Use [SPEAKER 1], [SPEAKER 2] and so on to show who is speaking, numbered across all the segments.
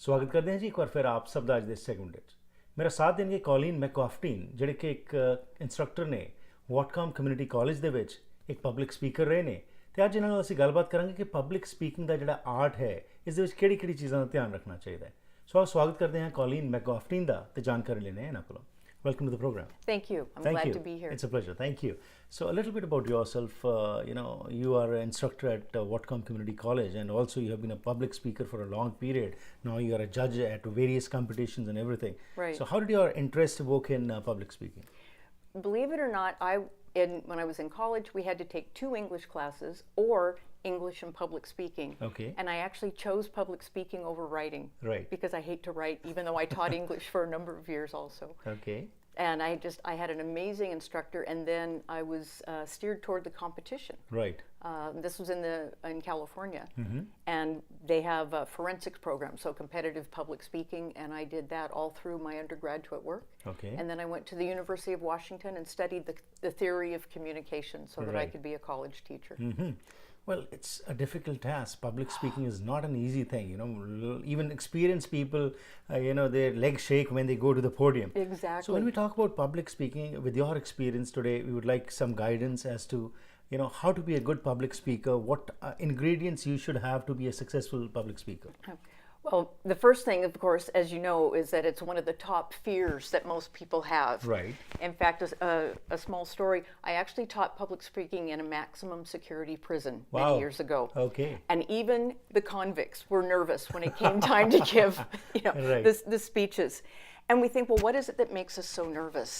[SPEAKER 1] स्वागत करते हैं जी एक बार फिर आप सब ਦਾ ਅੱਜ ਦੇ ਸੈਗਮੈਂਟ ਵਿੱਚ ਮੇਰਾ ਸਾਥ ਦੇਣਗੇ ਕੋਲੀਨ ਮੈਕਆਫਟਨ ਜਿਹੜੇ ਕਿ ਇੱਕ ਇੰਸਟ੍ਰਕਟਰ ਨੇ Whatcom ਕਮਿਊਨਿਟੀ ਕਾਲਜ ਦੇ ਵਿੱਚ ਇੱਕ ਪਬਲਿਕ ਸਪੀਕਰ ਰਹੇ ਨੇ ਤੇ ਅੱਜ ਇਹਨਾਂ ਨਾਲ ਅਸੀਂ ਗੱਲਬਾਤ ਕਰਾਂਗੇ ਕਿ ਪਬਲਿਕ ਸਪੀਕਿੰਗ ਦਾ ਜਿਹੜਾ ਆਰਟ ਹੈ ਇਸ ਦੇ ਵਿੱਚ ਕਿਹੜੀ ਚੀਜ਼ਾਂ ਦਾ ਧਿਆਨ ਰੱਖਣਾ ਚਾਹੀਦਾ ਹੈ ਸੋ ਸਵਾਗਤ ਕਰਦੇ ਹਾਂ ਕੋਲੀਨ ਮੈਕਆਫਟਨ ਦਾ ਤੇ ਜਾਣਕਾਰੀ ਲੈਣੇ ਹਾਂ ਇਹਨਾਂ ਕੋਲੋਂ Welcome to the program.
[SPEAKER 2] Thank you. I'm glad to be here.
[SPEAKER 1] It's a pleasure. Thank you. So a little bit about yourself. You are an instructor at Whatcom Community College, and also you have been a public speaker for a long period. Now you are a judge at various competitions and everything.
[SPEAKER 2] Right.
[SPEAKER 1] So how did your interest evoke in public speaking?
[SPEAKER 2] Believe it or not, when I was in college, we had to take 2 English classes or English and public speaking.
[SPEAKER 1] Okay.
[SPEAKER 2] And I actually chose public speaking over writing.
[SPEAKER 1] Right.
[SPEAKER 2] Because I hate to write, even though I taught English for a number of years also.
[SPEAKER 1] Okay.
[SPEAKER 2] And I had an amazing instructor, and then I was steered toward the competition.
[SPEAKER 1] Right.
[SPEAKER 2] This was in California, and they have a forensics program, so competitive public speaking, and I did that all through my undergraduate work.
[SPEAKER 1] Okay.
[SPEAKER 2] And then I went to the University of Washington and studied the theory of communication so that I could be a college teacher.
[SPEAKER 1] Well, it's a difficult task. Public speaking is not an easy thing. Even experienced people, their legs shake when they go to the podium.
[SPEAKER 2] Exactly.
[SPEAKER 1] So when we talk about public speaking, with your experience today, we would like some guidance as to, how to be a good public speaker, what ingredients you should have to be a successful public speaker.
[SPEAKER 2] Well, the first thing, of course, as you know, is that it's one of the top fears that most people have.
[SPEAKER 1] Right.
[SPEAKER 2] In fact, a small story, I actually taught public speaking in a maximum security prison many years ago.
[SPEAKER 1] Okay.
[SPEAKER 2] And even the convicts were nervous when it came time to give the speeches. And we think, well, what is it that makes us so nervous?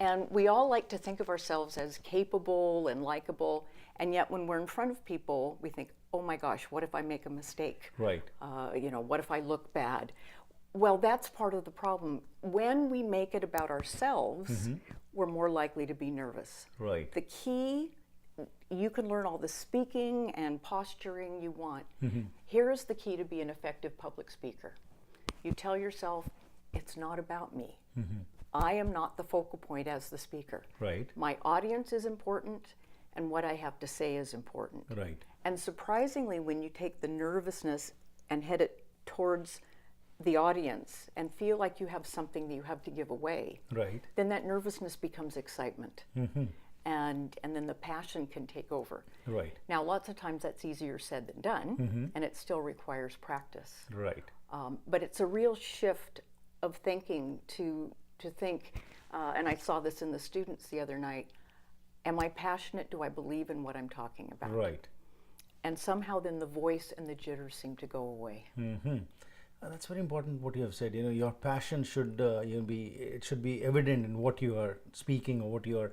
[SPEAKER 2] And we all like to think of ourselves as capable and likable. And yet when we're in front of people, we think, oh my gosh, what if I make a mistake?
[SPEAKER 1] Right.
[SPEAKER 2] What if I look bad? Well, that's part of the problem. When we make it about ourselves, we're more likely to be nervous.
[SPEAKER 1] Right.
[SPEAKER 2] The key, you can learn all the speaking and posturing you want. Here is the key to be an effective public speaker. You tell yourself, it's not about me. I am not the focal point as the speaker.
[SPEAKER 1] Right.
[SPEAKER 2] My audience is important, and what I have to say is important.
[SPEAKER 1] Right.
[SPEAKER 2] And surprisingly, when you take the nervousness and head it towards the audience and feel like you have something that you have to give away,
[SPEAKER 1] right,
[SPEAKER 2] then that nervousness becomes excitement. And then the passion can take over.
[SPEAKER 1] Right.
[SPEAKER 2] Now, lots of times that's easier said than done, and it still requires practice.
[SPEAKER 1] Right.
[SPEAKER 2] But it's a real shift of thinking to think, and I saw this in the students the other night, am I passionate? Do I believe in what I'm talking about?
[SPEAKER 1] Right.
[SPEAKER 2] And somehow then the voice and the jitters seem to go away.
[SPEAKER 1] That's very important what you have said. Your passion should it should be evident in what you are speaking or what you are,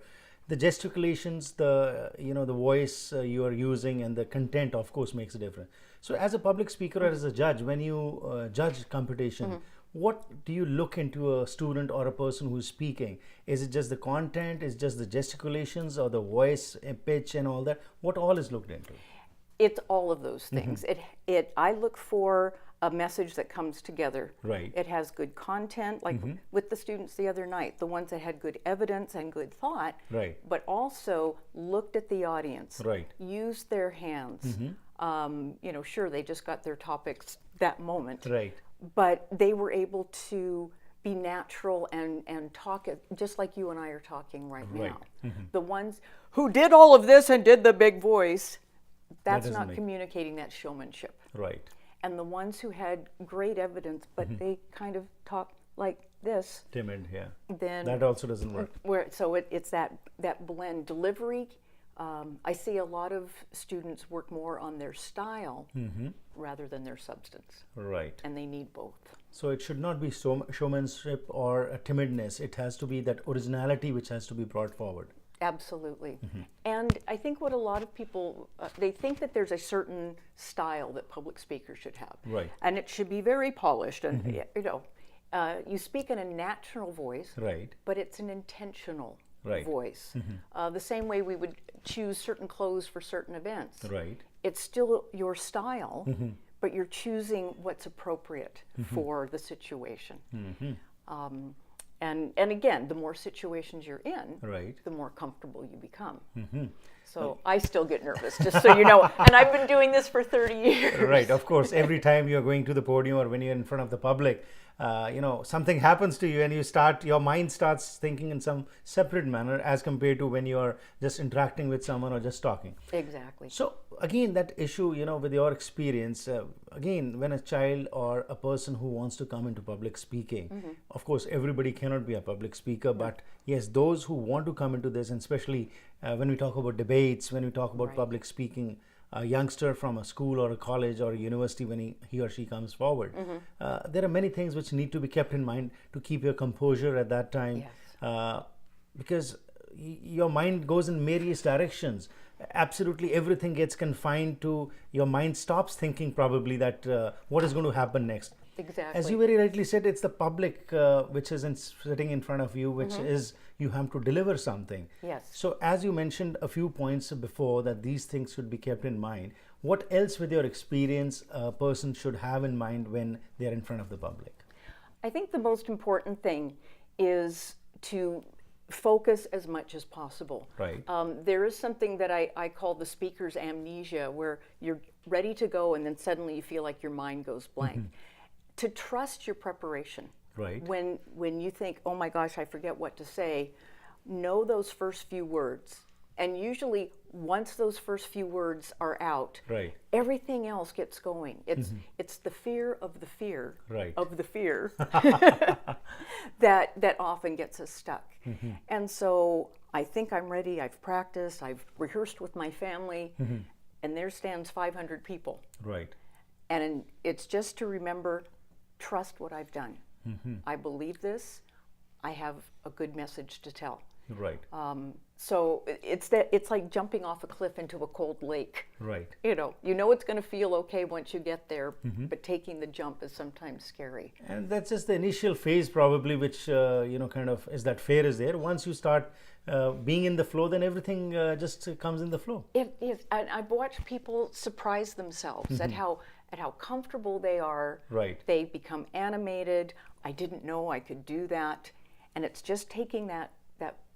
[SPEAKER 1] the gesticulations, the voice you are using, and the content of course makes a difference. So as a public speaker or as a judge, when you judge competition, what do you look into a student or a person who is speaking? Is it just the content? Is it just the gesticulations or the voice and pitch and all that? What all is looked into?
[SPEAKER 2] It's all of those things. I look for a message that comes together.
[SPEAKER 1] Right.
[SPEAKER 2] It has good content, like with the students the other night, the ones that had good evidence and good thought,
[SPEAKER 1] right,
[SPEAKER 2] but also looked at the audience,
[SPEAKER 1] right,
[SPEAKER 2] used their hands. Sure, they just got their topics that moment,
[SPEAKER 1] right,
[SPEAKER 2] but they were able to be natural and talk just like you and I are talking right now. The ones who did all of this and did the big voice, that's not communicating that showmanship.
[SPEAKER 1] Right.
[SPEAKER 2] And the ones who had great evidence, but they kind of talk like this.
[SPEAKER 1] Timid, yeah.
[SPEAKER 2] Then
[SPEAKER 1] that also doesn't work.
[SPEAKER 2] So it's that blend. Delivery, I see a lot of students work more on their style rather than their substance.
[SPEAKER 1] Right.
[SPEAKER 2] And they need both.
[SPEAKER 1] So it should not be showmanship or a timidness. It has to be that originality which has to be brought forward.
[SPEAKER 2] Absolutely. And I think what a lot of people, they think that there's a certain style that public speakers should have.
[SPEAKER 1] Right.
[SPEAKER 2] And it should be very polished. And, you speak in a natural voice,
[SPEAKER 1] right,
[SPEAKER 2] but it's an intentional
[SPEAKER 1] right,
[SPEAKER 2] voice. The same way we would choose certain clothes for certain events.
[SPEAKER 1] Right.
[SPEAKER 2] It's still your style, but you're choosing what's appropriate for the situation. And again, the more situations you're in,
[SPEAKER 1] right,
[SPEAKER 2] the more comfortable you become. So I still get nervous, just so you know. And I've been doing this for 30 years.
[SPEAKER 1] Right, of course. Every time you're going to the podium or when you're in front of the public, something happens to you and your mind starts thinking in some separate manner as compared to when you're just interacting with someone or just talking.
[SPEAKER 2] Exactly.
[SPEAKER 1] So again, that issue, with your experience, again, when a child or a person who wants to come into public speaking, of course, everybody cannot be a public speaker, but yes, those who want to come into this, and especially when we talk about debates, when we talk about public speaking, a youngster from a school or a college or a university, when he or she comes forward, there are many things which need to be kept in mind to keep your composure at that time.
[SPEAKER 2] Yes.
[SPEAKER 1] Because your mind goes in various directions. Absolutely everything gets confined to your mind, stops thinking probably that what is going to happen next.
[SPEAKER 2] Exactly.
[SPEAKER 1] As you very rightly said, it's the public which is sitting in front of you, which is you have to deliver something.
[SPEAKER 2] Yes.
[SPEAKER 1] So as you mentioned a few points before that these things should be kept in mind, what else with your experience a person should have in mind when they're in front of the public?
[SPEAKER 2] I think the most important thing is to focus as much as possible.
[SPEAKER 1] Right.
[SPEAKER 2] There is something that I call the speaker's amnesia, where you're ready to go and then suddenly you feel like your mind goes blank. To trust your preparation.
[SPEAKER 1] Right.
[SPEAKER 2] When you think, oh my gosh, I forget what to say, know those first few words. And usually once those first few words are out,
[SPEAKER 1] Right.
[SPEAKER 2] everything else gets going. It's the fear of the fear
[SPEAKER 1] Right.
[SPEAKER 2] of the fear that often gets us stuck. And so I think I'm ready, I've practiced, I've rehearsed with my family, and there stands 500 people.
[SPEAKER 1] Right.
[SPEAKER 2] And it's just to remember, trust what I've done. I believe this. I have a good message to tell.
[SPEAKER 1] Right.
[SPEAKER 2] So it's like jumping off a cliff into a cold lake.
[SPEAKER 1] Right.
[SPEAKER 2] You know it's going to feel okay once you get there, but taking the jump is sometimes scary.
[SPEAKER 1] And that's just the initial phase probably, which kind of is that fear is there. Once you start being in the flow, then everything just comes in the flow.
[SPEAKER 2] It is. And I've watched people surprise themselves at how comfortable they are.
[SPEAKER 1] Right.
[SPEAKER 2] They become animated. I didn't know I could do that. And it's just taking that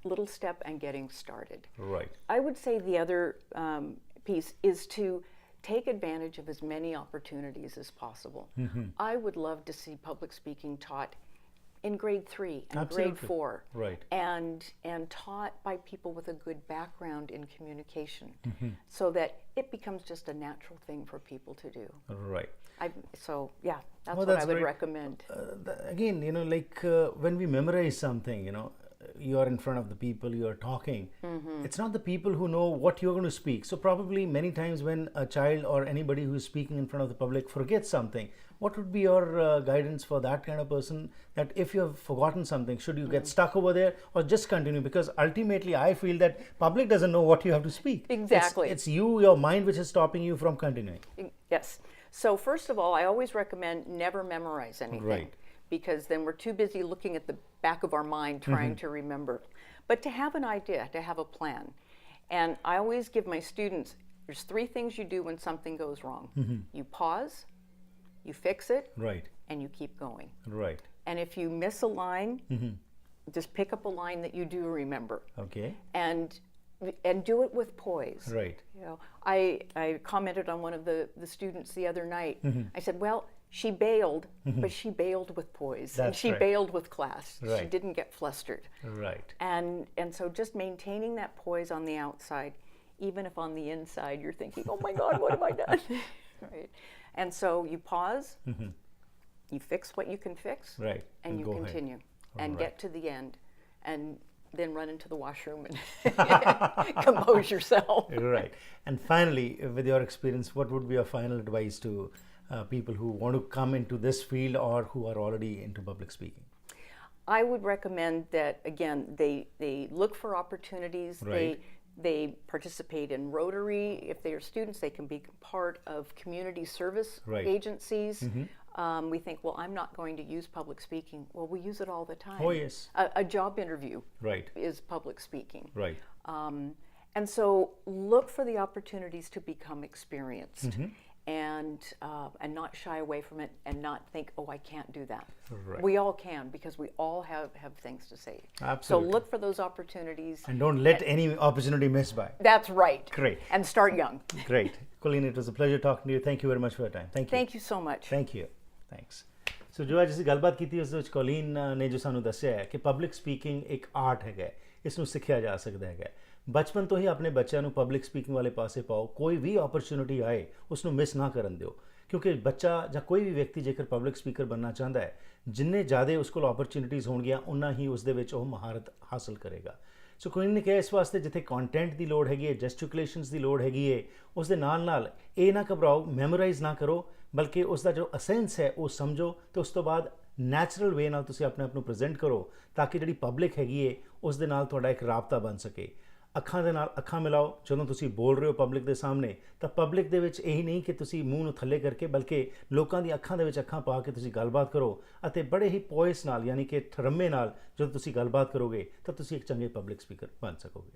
[SPEAKER 2] little step and getting started.
[SPEAKER 1] Right.
[SPEAKER 2] I would say the other piece is to take advantage of as many opportunities as possible. I would love to see public speaking taught in grade 3 and
[SPEAKER 1] Absolutely.
[SPEAKER 2] grade 4,
[SPEAKER 1] Right.
[SPEAKER 2] and taught by people with a good background in communication, so that it becomes just a natural thing for people to do.
[SPEAKER 1] Right.
[SPEAKER 2] That's what
[SPEAKER 1] that's
[SPEAKER 2] I would
[SPEAKER 1] great.
[SPEAKER 2] recommend.
[SPEAKER 1] Again, when we memorize something, you're in front of the people, you're talking. It's not the people who know what you're going to speak. So probably many times when a child or anybody who's speaking in front of the public forgets something, what would be your guidance for that kind of person, that if you have forgotten something, should you get stuck over there or just continue? Because ultimately I feel that public doesn't know what you have to speak.
[SPEAKER 2] Exactly.
[SPEAKER 1] It's your mind which is stopping you from continuing.
[SPEAKER 2] Yes. So first of all, I always recommend never memorize anything.
[SPEAKER 1] Right.
[SPEAKER 2] Because then we're too busy looking at the back of our mind trying to remember. But to have an idea, to have a plan. And I always give my students, there's 3 things you do when something goes wrong. You pause, you fix it,
[SPEAKER 1] Right.
[SPEAKER 2] and you keep going.
[SPEAKER 1] Right.
[SPEAKER 2] And if you miss a line, just pick up a line that you do remember.
[SPEAKER 1] Okay.
[SPEAKER 2] And do it with poise.
[SPEAKER 1] Right.
[SPEAKER 2] I commented on one of the students the other night. I said, well, she bailed, but she bailed with poise. And
[SPEAKER 1] That's
[SPEAKER 2] she
[SPEAKER 1] right.
[SPEAKER 2] bailed with class. She
[SPEAKER 1] Right.
[SPEAKER 2] didn't get flustered.
[SPEAKER 1] Right.
[SPEAKER 2] And so just maintaining that poise on the outside, even if on the inside you're thinking, oh my God, what have I done? Right. And so you pause, you fix what you can fix,
[SPEAKER 1] Right.
[SPEAKER 2] and you
[SPEAKER 1] go ahead.
[SPEAKER 2] continue and
[SPEAKER 1] Right.
[SPEAKER 2] get to the end, and then run into the washroom and compose yourself.
[SPEAKER 1] Right. And finally, with your experience, what would be your final advice to people who want to come into this field or who are already into public speaking?
[SPEAKER 2] I would recommend that, again, they look for opportunities.
[SPEAKER 1] Right.
[SPEAKER 2] They participate in Rotary. If they are students, they can be part of community service
[SPEAKER 1] Right.
[SPEAKER 2] agencies. We think, well, I'm not going to use public speaking. Well, we use it all the time.
[SPEAKER 1] Oh, yes.
[SPEAKER 2] A job interview
[SPEAKER 1] Right.
[SPEAKER 2] is public speaking.
[SPEAKER 1] Right.
[SPEAKER 2] And so look for the opportunities to become experienced. and not shy away from it and not think, oh, I can't do that.
[SPEAKER 1] Right.
[SPEAKER 2] We all can, because we all have things to say.
[SPEAKER 1] Absolutely.
[SPEAKER 2] So look for those opportunities.
[SPEAKER 1] And don't let any opportunity miss by.
[SPEAKER 2] That's right.
[SPEAKER 1] Great.
[SPEAKER 2] And start young.
[SPEAKER 1] Great. Coleen, it was a pleasure talking to you. Thank you very much for your time. Thank you.
[SPEAKER 2] Thank you so much.
[SPEAKER 1] Thank you. Thanks. ਸੋ ਜੋ ਅੱਜ ਅਸੀਂ ਗੱਲਬਾਤ ਕੀਤੀ ਉਸ ਦੇ ਵਿੱਚ Colleen ਨੇ ਜੋ ਸਾਨੂੰ ਦੱਸਿਆ ਹੈ ਕਿ ਪਬਲਿਕ ਸਪੀਕਿੰਗ ਇੱਕ ਆਰਟ ਹੈਗਾ, ਇਸ ਨੂੰ ਸਿੱਖਿਆ ਜਾ ਸਕਦਾ ਹੈਗਾ। ਬਚਪਨ ਤੋਂ ਹੀ ਆਪਣੇ ਬੱਚਿਆਂ ਨੂੰ ਪਬਲਿਕ ਸਪੀਕਿੰਗ ਵਾਲੇ ਪਾਸੇ ਪਾਓ। ਕੋਈ ਵੀ ਓਪਰਚੁਨਿਟੀ ਆਏ ਉਸ ਨੂੰ ਮਿਸ ਨਾ ਕਰਨ ਦਿਓ, ਕਿਉਂਕਿ ਬੱਚਾ ਜਾਂ ਕੋਈ ਵੀ ਵਿਅਕਤੀ ਜੇਕਰ ਪਬਲਿਕ ਸਪੀਕਰ ਬਣਨਾ ਚਾਹੁੰਦਾ ਹੈ, ਜਿੰਨੇ ਜ਼ਿਆਦਾ ਉਸ ਕੋਲ ਓਪਰਚੁਨਿਟੀਜ਼ ਹੋਣਗੀਆਂ ਉਨਾ ਹੀ ਉਸ ਦੇ ਵਿੱਚ ਉਹ ਮਹਾਰਤ ਹਾਸਲ ਕਰੇਗਾ। ਸੋ ਕੋਲੀਨ ਨੇ ਕਿਹਾ ਇਸ ਵਾਸਤੇ ਜਿੱਥੇ ਕੰਟੈਂਟ ਦੀ ਲੋੜ ਹੈਗੀ ਹੈ, ਜੈਸਟੀਕੂਲੇਸ਼ਨਸ ਦੀ ਲੋੜ ਹੈਗੀ ਹੈ, ਉਸ ਦੇ ਨਾਲ ਨਾਲ ਇਹ ਨਾ ਘਬਰਾਓ, ਮੈਮੋਰਾਈਜ਼ ਨਾ ਕਰੋ, ਬਲਕਿ ਉਸ ਦਾ ਜੋ ਅਸੈਂਸ ਹੈ ਉਹ ਸਮਝੋ ਤੇ ਉਸ ਤੋਂ ਬਾਅਦ ਨੈਚੁਰਲ ਵੇ ਨਾਲ ਤੁਸੀਂ ਆਪਣੇ ਆਪ ਨੂੰ ਪ੍ਰੈਜ਼ੈਂਟ ਕਰੋ, ਤਾਂ ਕਿ ਜਿਹੜੀ ਪਬਲਿਕ ਹੈਗੀ ਹੈ ਉਸ ਦੇ ਨਾਲ ਤੁਹਾਡਾ ਇੱਕ ਰਾਬਤਾ ਬਣ ਸਕੇ। ਅੱਖਾਂ ਦੇ ਨਾਲ ਅੱਖਾਂ ਮਿਲਾਓ ਜਦੋਂ ਤੁਸੀਂ ਬੋਲ ਰਹੇ ਹੋ ਪਬਲਿਕ ਦੇ ਸਾਹਮਣੇ, ਤਾਂ ਪਬਲਿਕ ਦੇ ਵਿੱਚ ਇਹੀ ਨਹੀਂ ਕਿ ਤੁਸੀਂ ਮੂੰਹ ਨੂੰ ਥੱਲੇ ਕਰਕੇ, ਬਲਕਿ ਲੋਕਾਂ ਦੀ ਅੱਖਾਂ ਦੇ ਵਿੱਚ ਅੱਖਾਂ ਪਾ ਕੇ ਤੁਸੀਂ ਗੱਲਬਾਤ ਕਰੋ ਅਤੇ ਬੜੇ ਹੀ ਪੋਇਸ ਨਾਲ, ਯਾਨੀ ਕਿ ਠਰਮੇ ਨਾਲ ਜਦੋਂ ਤੁਸੀਂ ਗੱਲਬਾਤ ਕਰੋਗੇ ਤਾਂ ਤੁਸੀਂ ਇੱਕ ਚੰਗੇ ਪਬਲਿਕ ਸਪੀਕਰ ਬਣ ਸਕੋਗੇ।